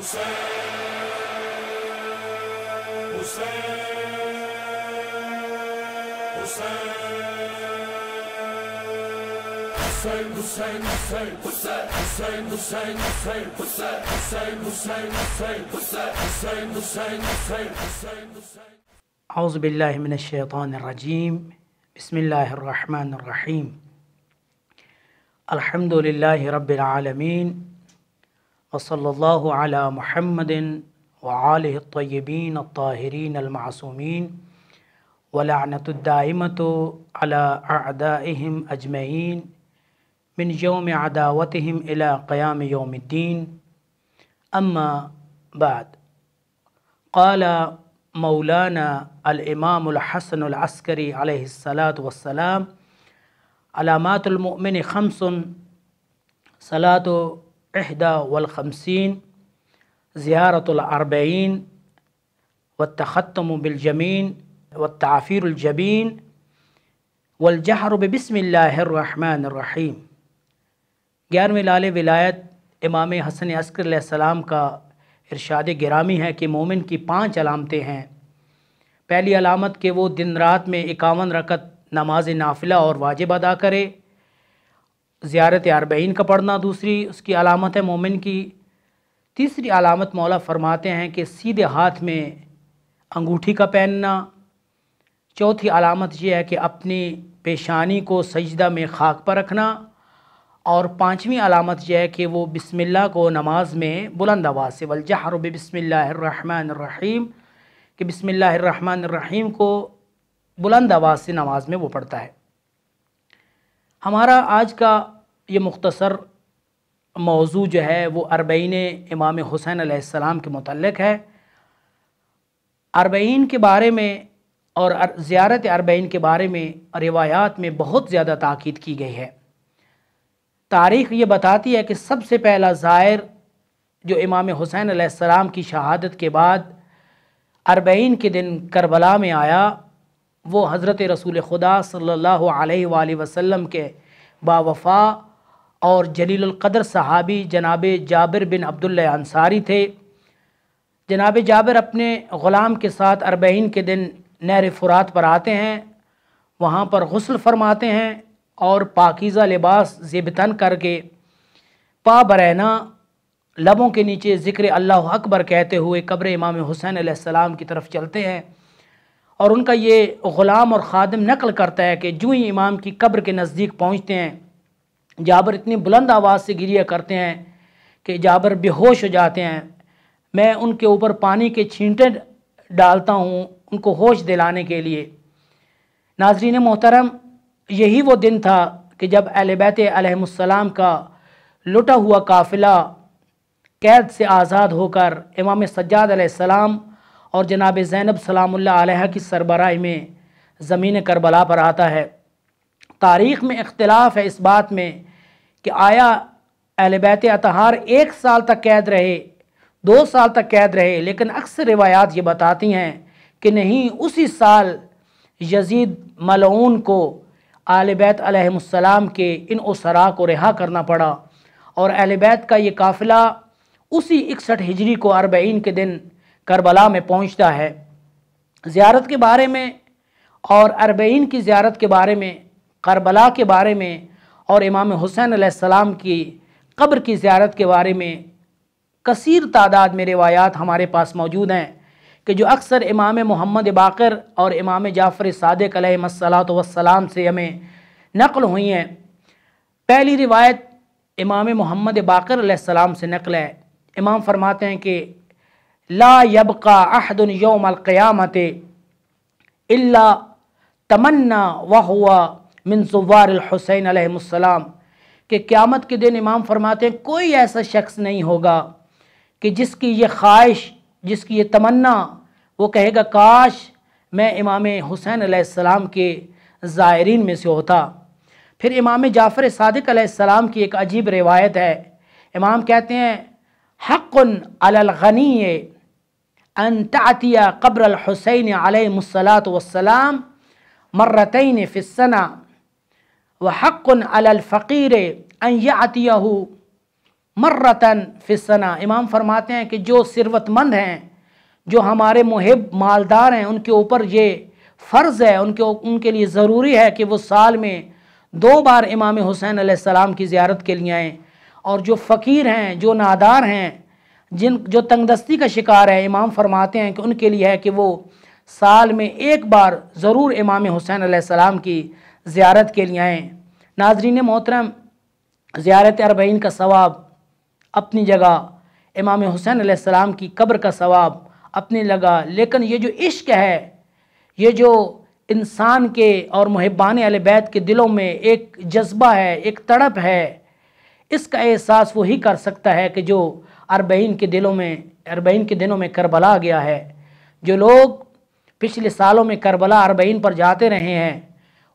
اعوذ باللہ من الشیطان الرجیم بسم اللہ الرحمن الرحیم الحمد للہ رب العالمین وصلی اللہ علی محمد وآلہ الطیبین الطاہرین المعصومین ولعنۃ الدائمۃ علی اعدائہم اجمعین من یوم عداوتہم الی قیام یوم الدین اما بعد قال مولانا الامام الحسن العسکری علیہ الصلاۃ والسلام علامات المؤمن خمس صلاۃ 51 زیارۃ الاربعین والتختم بالجمین والتعفیر الجبین والجہر بسم اللہ الرحمن الرحیم۔ 11ویں لال ولایت امام حسن عسکری علیہ السلام کا ارشاد گرامی ہے کہ مومن کی 5 علامتیں ہیں۔ پہلی علامت کہ وہ دن رات میں 51 رکعت نماز نافلہ اور واجب ادا کرے، زیارت اربعین کا پڑھنا دوسری اس کی علامت ہے مومن کی۔ تیسری علامت مولا فرماتے ہیں کہ سیدھے ہاتھ میں انگوٹھی کا پہننا۔ چوتھی علامت یہ ہے کہ اپنی پیشانی کو سجدہ میں خاک پر رکھنا، اور 5ویں علامت یہ ہے کہ وہ بسم اللہ کو نماز میں بلند آواز سے والجہر بسم اللہ الرحمن الرحیم کہ بسم اللہ الرحمن الرحیم کو بلند آواز سے نماز میں وہ پڑھتا ہے۔ ہمارا آج کا یہ مختصر موضوع جو ہے وہ اربعین امام حسین علیہ السلام کے متعلق ہے۔ اربعین کے بارے میں اور زیارت اربعین کے بارے میں روایات میں بہت زیادہ تاکید کی گئی ہے۔ تاریخ یہ بتاتی ہے کہ سب سے پہلا زائر جو امام حسین علیہ السلام کی شہادت کے بعد اربعین کے دن کربلا میں آیا وہ حضرت رسول خدا صلی اللہ علیہ وآلہ وسلم کے باوفا اور جلیل القدر صحابی جناب جابر بن عبداللہ انصاری تھے۔ جناب جابر اپنے غلام کے ساتھ اربعین کے دن نہر فرات پر آتے ہیں، وہاں پر غسل فرماتے ہیں اور پاکیزہ لباس زیب تن کر کے پا برہنہ لبوں کے نیچے ذکر اللہ اکبر کہتے ہوئے قبر امام حسین علیہ السلام کی طرف چلتے ہیں، اور ان کا یہ غلام اور خادم نقل کرتا ہے کہ جو ہی امام کی قبر کے نزدیک پہنچتے ہیں جابر اتنی بلند آواز سے گریہ کرتے ہیں کہ جابر بے ہوش ہو جاتے ہیں۔ میں ان کے اوپر پانی کے چھینٹے ڈالتا ہوں ان کو ہوش دلانے کے لیے۔ ناظرین محترم، یہی وہ دن تھا کہ جب اہل بیت علیہم السلام کا لٹا ہوا قافلہ قید سے آزاد ہو کر امام سجاد علیہ السلام اور جناب زینب سلام اللہ علیہ کی سربراہی میں زمین کربلا پر آتا ہے۔ تاریخ میں اختلاف ہے اس بات میں کہ آیا اہل بیت اطہار 1 سال تک قید رہے، 2 سال تک قید رہے، لیکن اکثر روایات یہ بتاتی ہیں کہ نہیں، اسی سال یزید ملعون کو اہل بیت علیہم السلام کے ان اسرا کو رہا کرنا پڑا، اور اہل بیت کا یہ قافلہ اسی 61 ہجری کو اربعین کے دن کربلا میں پہنچتا ہے۔ زیارت کے بارے میں اور اربعین کی زیارت کے بارے میں، کربلا کے بارے میں اور امام حسین علیہ السلام کی قبر کی زیارت کے بارے میں کثیر تعداد میں روایات ہمارے پاس موجود ہیں کہ جو اکثر امام محمد باقر اور امام جعفر صادق علیہ الصلاۃ والسلام سے ہمیں نقل ہوئی ہیں۔ پہلی روایت امام محمد باقر علیہ السلام سے نقل ہے۔ امام فرماتے ہیں کہ لا یبقى احد یوم القیامت الا تمنا وهو من زوار الحسین علیہ السلام کہ قیامت کے دن امام فرماتے ہیں کوئی ایسا شخص نہیں ہوگا کہ جس کی یہ خواہش، جس کی یہ تمنا، وہ کہے گا کاش میں امام حسین علیہ السلام کے زائرین میں سے ہوتا۔ پھر امام جعفر صادق علیہ السلام کی ایک عجیب روایت ہے۔ امام کہتے ہیں حق علی الغنی ان تعتی قبر الحسین علیہ الصلاۃ والسلام مرتین فی السنہ وحق علی الفقیر ان یعتیہ मर्रतन फिसना। इमाम फरमाते हैं कि जो सिरवतमंद हैं, जो हमारे मुहिब मालदार हैं, उनके ऊपर ये फ़र्ज़ है, उनके लिए ज़रूरी है कि वो साल में 2 बार इमाम हुसैन अलैहिस्सलाम की ज़ियारत के लिए आएँ। और जो फ़कीर हैं, जो नादार हैं, जो तंगदस्ती का शिकार है, इमाम फरमाते हैं कि उनके लिए है कि वो साल में 1 बार ज़रूर इमाम हुसैन अलैहिस्सलाम की ज़ियारत के लिए आएँ। नाज़रीन मोहतरम, ज़ियारत अरबईन का सवाब अपनी जगह, इमाम हुसैन अलैहिस्सलाम की कब्र का सवाब अपनी जगह, लेकिन ये जो इश्क है, ये जो इंसान के और मुहिब्बान अहले बैत के दिलों में एक जज्बा है, एक तड़प है, इसका एहसास वही कर सकता है कि जो अरबईन के दिनों में करबला गया है। जो लोग पिछले सालों में करबला अरबईन पर जाते रहे हैं,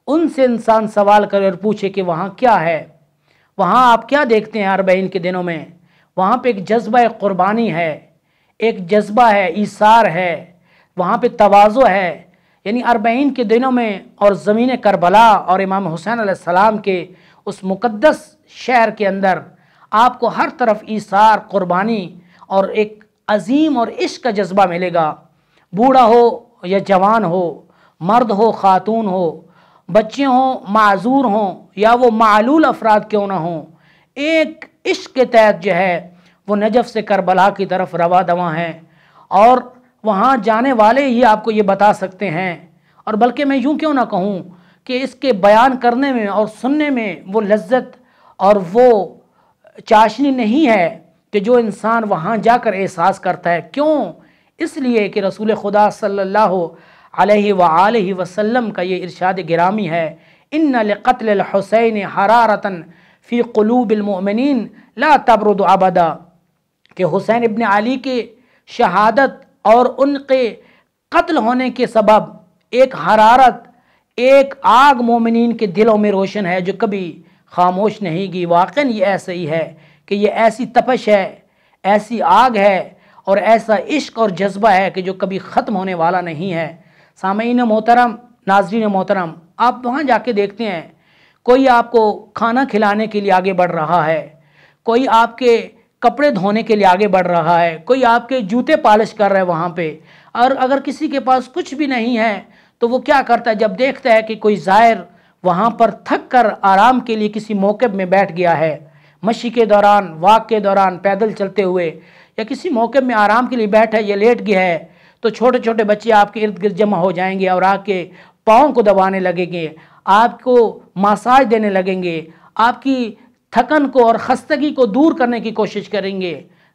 उनसे इंसान सवाल करे और पूछे कि वहाँ क्या है, वहाँ आप क्या देखते हैं अरबईन के दिनों में। वहाँ पे एक जज्बा कुर्बानी है, एक जज्बा है ईसार है, वहाँ पे तवाज़ु है। यानी अरबईन के दिनों में और ज़मीन करबला और इमाम हुसैन अलैहिस्सलाम के उस मुक़द्दस शहर के अंदर आपको हर तरफ ईसार, कुर्बानी और एक अजीम और इश्क का जज्बा मिलेगा। बूढ़ा हो या जवान हो, मर्द हो, ख़ातून हो, बच्चे हों, माजूर हों, या वो मालूल अफराद क्यों ना हों, एक इश्क के तहत जो है वो नजफ़ से करबला की तरफ रवा दवा हैं। और वहाँ जाने वाले ही आपको ये बता सकते हैं। और बल्कि मैं यूँ क्यों ना कहूँ कि इसके बयान करने में और सुनने में वो लज्जत और वो चाशनी नहीं है कि जो इंसान वहाँ जाकर एहसास करता है। क्यों? इसलिए कि रसूल खुदा सल्लल्लाहु अलैहि वआलिहि वसल्लम का ये इरशाद गिरामी है, इन्ना लिक़त्लिल हुसैन हरारतन फ़ी क़ुलूबिल मुअमिनीन ला तबरुदु अबदा, कि हुसैन इब्न अली के शहादत और उनके कत्ल होने के सबब एक हरारत, एक आग मोमिनीन के दिलों में रोशन है जो कभी खामोश नहीं की। वाक़ई ये ऐसा ही है कि ये ऐसी तपश है, ऐसी आग है और ऐसा इश्क और जज्बा है कि जो कभी ख़त्म होने वाला नहीं है। सामईन मोहतरम, नाज़रीन मोहतरम, आप वहाँ जाके देखते हैं, कोई आपको खाना खिलाने के लिए आगे बढ़ रहा है, कोई आपके कपड़े धोने के लिए आगे बढ़ रहा है, कोई आपके जूते पॉलिश कर रहा है वहाँ पे। और अगर किसी के पास कुछ भी नहीं है तो वो क्या करता है, जब देखता है कि कोई ज़ायर वहाँ पर थक कर आराम के लिए किसी मौक़िफ़ में बैठ गया है, मशी के दौरान, वाक के दौरान, पैदल चलते हुए या किसी मौक़िफ़ में आराम के लिए बैठा है या लेट गया है, तो छोटे छोटे बच्चे आपके इर्द गिर्द जमा हो जाएंगे और आके पाँव को दबाने लगेंगे, आपको मसाज देने लगेंगे, आपकी थकन को और खस्तगी को दूर करने की कोशिश करेंगे।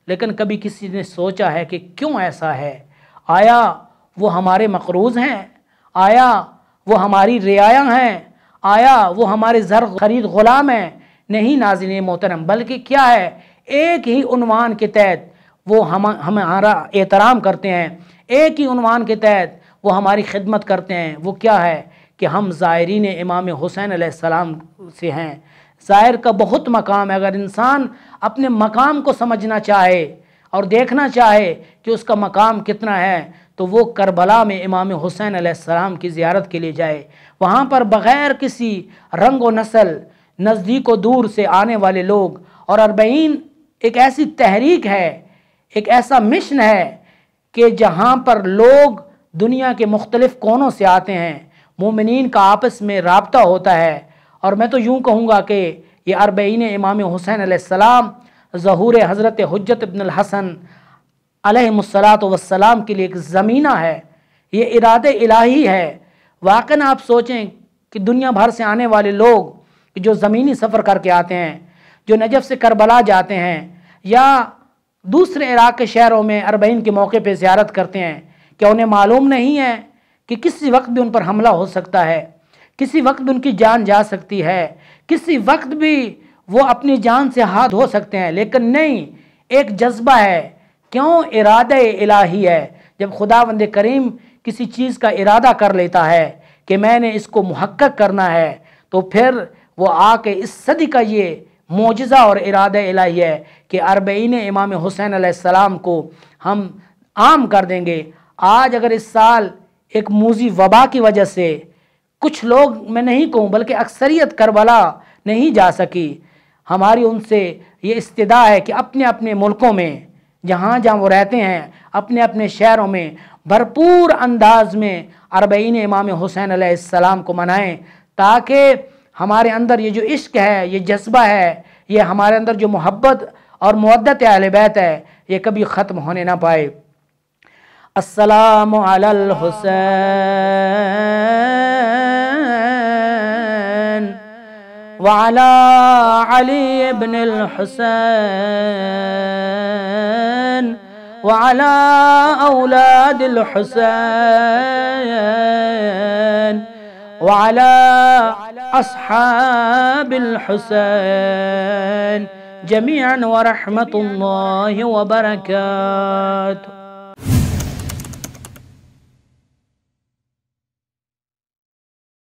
लेकिन कभी किसी ने सोचा है कि क्यों ऐसा है? आया वो हमारे मक़रूज़ हैं? आया वो हमारी रियाया हैं? आया वो हमारे ज़र खरीद ग़ुलाम हैं? नहीं नाज़रीन मोहतरम, बल्कि क्या है, एक ही उन्वान के तहत वो हमारा एहतराम करते हैं, एक ही उन्वान के तहत वो हमारी खिदमत करते हैं। वो क्या है कि हम ज़ायरीन इमाम हुसैन अलैहिस्सलाम से हैं। ज़ाहिर का बहुत मकाम है। अगर इंसान अपने मकाम को समझना चाहे और देखना चाहे कि उसका मकाम कितना है, तो वो करबला में इमाम हुसैन अलैहिस्सलाम की ज़ियारत के लिए जाए। वहाँ पर बग़ैर किसी रंग व नस्ल, नज़दीक व दूर से आने वाले लोग, और अरबईन एक ऐसी तहरीक है, एक ऐसा मिशन है कि जहाँ पर लोग दुनिया के मुख्तलिफ़ कोनों से आते हैं, मोमिनीन का आपस में राब्ता होता है। और मैं तो यूँ कहूँगा कि ये अरबईन इमाम हुसैन अलैहिस्सलाम ज़हूर हज़रत हुज्जत इब्न हसन अलैहिस्सलातु वस्सलाम के लिए एक ज़मीना है, ये इरादे इलाही है। वाक़ई आप सोचें कि दुनिया भर से आने वाले लोग जो ज़मीनी सफ़र करके आते हैं, जो नजफ़ से करबला जाते हैं या दूसरे इराक़ के शहरों में अरबईन के मौके पर ज़ियारत करते हैं, क्या उन्हें मालूम नहीं है कि किसी वक्त भी उन पर हमला हो सकता है, किसी वक्त भी उनकी जान जा सकती है, किसी वक्त भी वो अपनी जान से हाथ धो सकते हैं? लेकिन नहीं, एक जज्बा है। क्यों? इरादा इलाही है। जब खुदावंद करीम किसी चीज़ का इरादा कर लेता है कि मैंने इसको मुहक्कक करना है, तो फिर वो आके इस सदी का ये मोजज़ा और इरादा इलाही है कि अरबईन इमाम हुसैन अलैहिस्सलाम को हम आम कर देंगे। आज अगर इस साल एक मूजी वबा की वजह से कुछ लोग, मैं नहीं कहूँ बल्कि अक्सरियत करबला नहीं जा सकी, ہماری ان سے یہ استدعا ہے کہ اپنے اپنے ملکوں میں جہاں جہاں وہ رہتے ہیں اپنے اپنے شہروں میں بھرپور انداز میں اربعین امام حسین علیہ السلام کو منائیں، تاکہ ہمارے اندر یہ جو عشق ہے، یہ جذبہ ہے، یہ ہمارے اندر جو محبت اور مودت اہل بیت ہے، یہ کبھی ختم ہونے نہ پائے۔ السلام علی الحسین وعلی علی ابن الحسین وعلی اولاد الحسین وعلی اصحاب الحسین جميعا ورحمة الله وبركاته۔